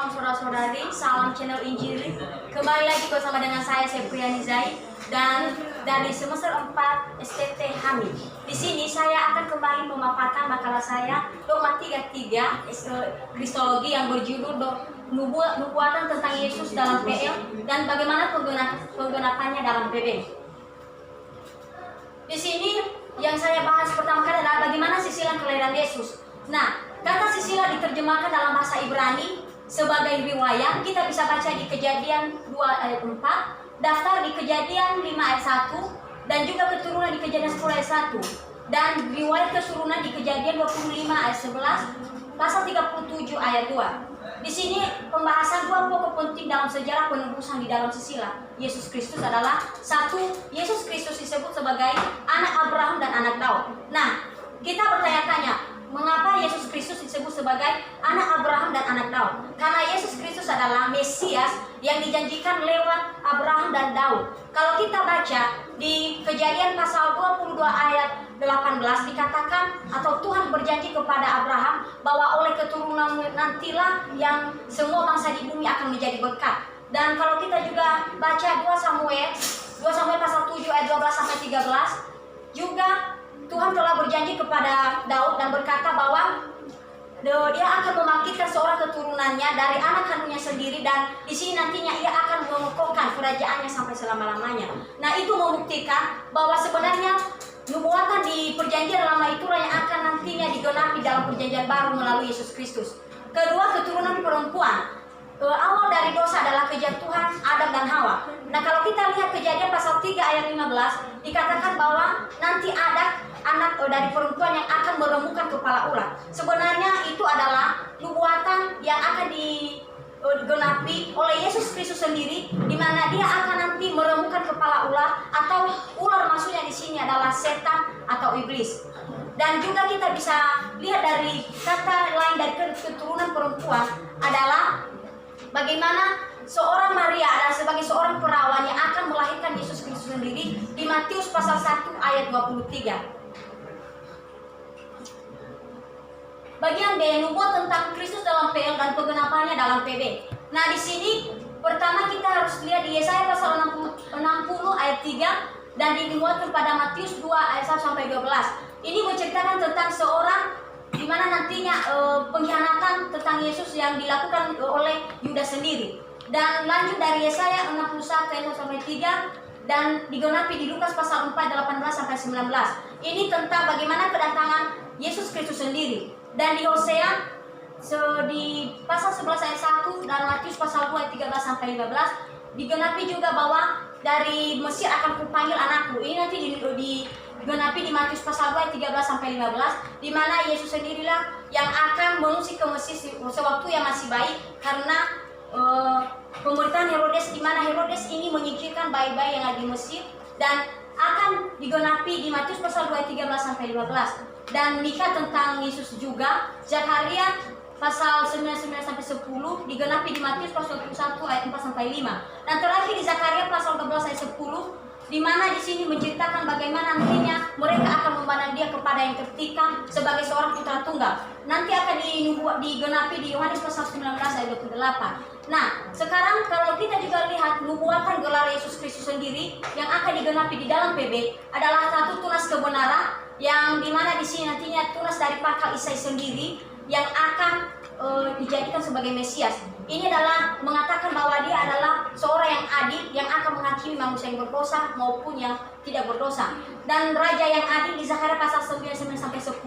Shalom saudara-saudari, salam channel Injili. Kembali lagi bersama dengan saya Septriani Zai dan dari semester 4 STT Hamid. Di sini saya akan kembali memaparkan makalah saya Dogma 33 Kristologi yang berjudul Nubuatan tentang Yesus dalam PL dan bagaimana penggenapannya dalam PB. Di sini yang saya bahas pertama kali adalah bagaimana sisilan kelahiran Yesus. Nah, kata sisilah diterjemahkan dalam bahasa Ibrani sebagai riwayat. Kita bisa baca di Kejadian 2 ayat 4, daftar di Kejadian 5 ayat 1, dan juga keturunan di Kejadian 10 ayat 1, dan riwayat keturunan di Kejadian 25 ayat 11, pasal 37 ayat 2. Di sini pembahasan dua pokok penting dalam sejarah penebusan di dalam sisilah Yesus Kristus adalah satu, Yesus Kristus disebut sebagai anak Abraham dan anak Daud. Nah, kita bertanya-tanya, mengapa Yesus Kristus disebut sebagai anak Abraham dan anak Daud? Karena Yesus Kristus adalah Mesias yang dijanjikan lewat Abraham dan Daud. Kalau kita baca di Kejadian pasal 22 ayat 18 dikatakan atau Tuhan berjanji kepada Abraham bahwa oleh keturunan nantilah yang semua bangsa di bumi akan menjadi berkat. Dan kalau kita juga baca 2 Samuel pasal 7 ayat 12 sampai 13 juga Tuhan telah berjanji kepada Daud dan berkata bahwa dia akan membangkitkan seorang keturunannya dari anak kandungnya sendiri, dan di sini nantinya ia akan mengokohkan kerajaannya sampai selama-lamanya. Nah, itu membuktikan bahwa sebenarnya nubuatan di perjanjian lama itulah yang akan nantinya digenapi dalam perjanjian baru melalui Yesus Kristus. Kedua, keturunan perempuan. Awal dari dosa adalah kejatuhan Adam dan Hawa. Nah, kalau kita lihat Kejadian pasal 3 ayat 15 dikatakan bahwa nanti ada anak dari perempuan yang akan meremukkan kepala ular. Sebenarnya itu adalah nubuatan yang akan digenapi oleh Yesus Kristus sendiri, di mana dia akan nanti meremukkan kepala ular, atau ular maksudnya di sini adalah setan atau iblis. Dan juga kita bisa lihat dari kata lain dari keturunan perempuan adalah bagaimana seorang Maria adalah sebagai seorang perawan yang akan melahirkan Yesus Kristus sendiri di Matius pasal 1 ayat 23. Bagian B, nubuat tentang Kristus dalam PL dan penggenapannya dalam PB. Nah, di sini pertama kita harus lihat di Yesaya pasal 60 ayat 3 dan dimuatkan pada Matius 2 ayat 1 sampai 12. Ini menceritakan tentang seorang di mana nantinya pengkhianatan tentang Yesus yang dilakukan oleh Yudas sendiri. Dan lanjut dari Yesaya 61 ayat 1 sampai 3 dan digenapi di Lukas pasal 4 18 sampai 19. Ini tentang bagaimana kedatangan Yesus Kristus sendiri. Dan di Hosea di pasal 11 ayat 1 dan Matius pasal 2 ayat 13 sampai 15 digenapi juga bahwa dari Mesir akan kupanggil anakku. Ini nanti digenapi di Matius pasal 2 ayat 13 sampai 15, di mana Yesus sendirilah yang akan mengungsi ke Mesir sewaktu yang masih bayi karena pemerintahan Herodes, di mana Herodes ini menyingkirkan bayi-bayi yang ada di Mesir, dan akan digenapi di Matius pasal 2 ayat 13 sampai 15. Dan Mika tentang Yesus juga, Zakaria pasal 99 sampai 10 digenapi di Matius pasal 21 ayat 4 sampai 5. Dan terakhir di Zakaria pasal 12 ayat 10, di mana di sini menceritakan bagaimana nantinya mereka akan memandang dia kepada yang tertikam sebagai seorang putra tunggal. Nanti akan digenapi di Yohanes pasal 19 ayat 28. Nah, sekarang kalau kita juga lihat nubuatan gelar Yesus Kristus sendiri yang akan digenapi di dalam PB adalah satu, tunas kebenaran, yang dimana di sini nantinya tunas dari pakal Isai sendiri yang akan dijadikan sebagai Mesias. Ini adalah mengatakan bahwa dia adalah seorang yang adil yang akan menghakimi manusia yang berdosa maupun yang tidak berdosa. Dan raja yang adil di Zakaria pasal 9 sampai 10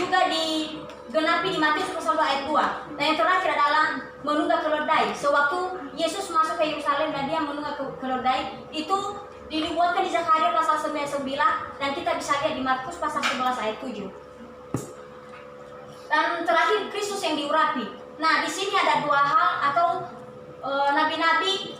juga digenapi di Matius pasal 2 ayat 2. Dan yang terakhir adalah menunggak keledai. Sewaktu Yesus masuk ke Yerusalem dan dia menunggak keledai, itu dibuatkan di Zakaria pasal 9 dan kita bisa lihat di Markus pasal 11 ayat 7. Dan terakhir Kristus yang diurapi. Nah, di sini ada dua hal atau nabi-nabi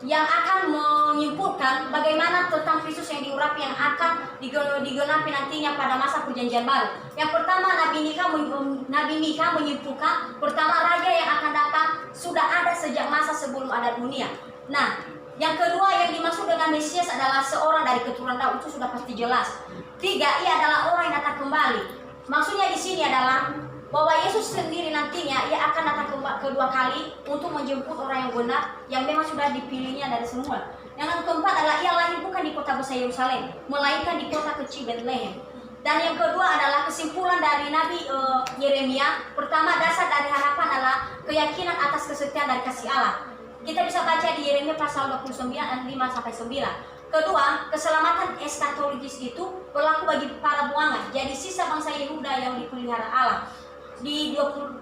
yang akan menyimpulkan bagaimana tentang Kristus yang diurapi yang akan digenapi nantinya pada masa perjanjian baru. Yang pertama, Nabi Mika menyimpulkan pertama raja yang akan datang sudah ada sejak masa sebelum ada dunia. Nah, yang kedua yang dimaksud dengan Mesias adalah seorang dari keturunan Daud, itu sudah pasti jelas. Tiga, ia adalah orang yang datang kembali. Maksudnya di sini adalah bahwa Yesus sendiri nantinya ia akan datang kedua kali untuk menjemput orang yang benar yang memang sudah dipilihnya dari semula. Yang keempat adalah ia lahir bukan di kota besar Yerusalem, melainkan di kota kecil Bethlehem. Dan yang kedua adalah kesimpulan dari Nabi Yeremia. Pertama, dasar dari harapan adalah keyakinan atas kesetiaan dan kasih Allah. Kita bisa baca di Yeremia pasal 29 ayat 5 sampai 9. Kedua, keselamatan eskatologis itu berlaku bagi para buangan, jadi sisa bangsa Yehuda yang dipelihara Allah. Di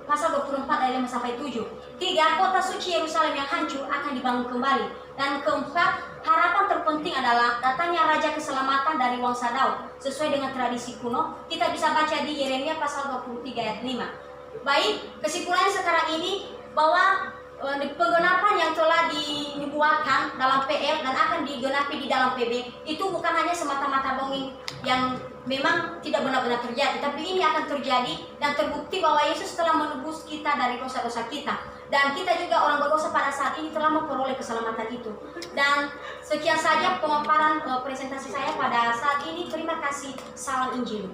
pasal 24 ayat 5 sampai 7. Tiga, kota suci Yerusalem yang hancur akan dibangun kembali. Dan keempat, harapan terpenting adalah datangnya Raja Keselamatan dari bangsa Daud sesuai dengan tradisi kuno. Kita bisa baca di Yeremia pasal 23 ayat 5. Baik, kesimpulannya sekarang ini bahwa penggenapan yang telah dibuatkan dalam PL dan akan digenapi di dalam PB itu bukan hanya semata-mata dongeng yang memang tidak benar-benar terjadi, tapi ini akan terjadi dan terbukti bahwa Yesus telah menebus kita dari dosa-dosa kita, dan kita juga orang berdosa pada saat ini telah memperoleh keselamatan itu. Dan sekian saja pemaparan presentasi saya pada saat ini. Terima kasih. Salam Injil.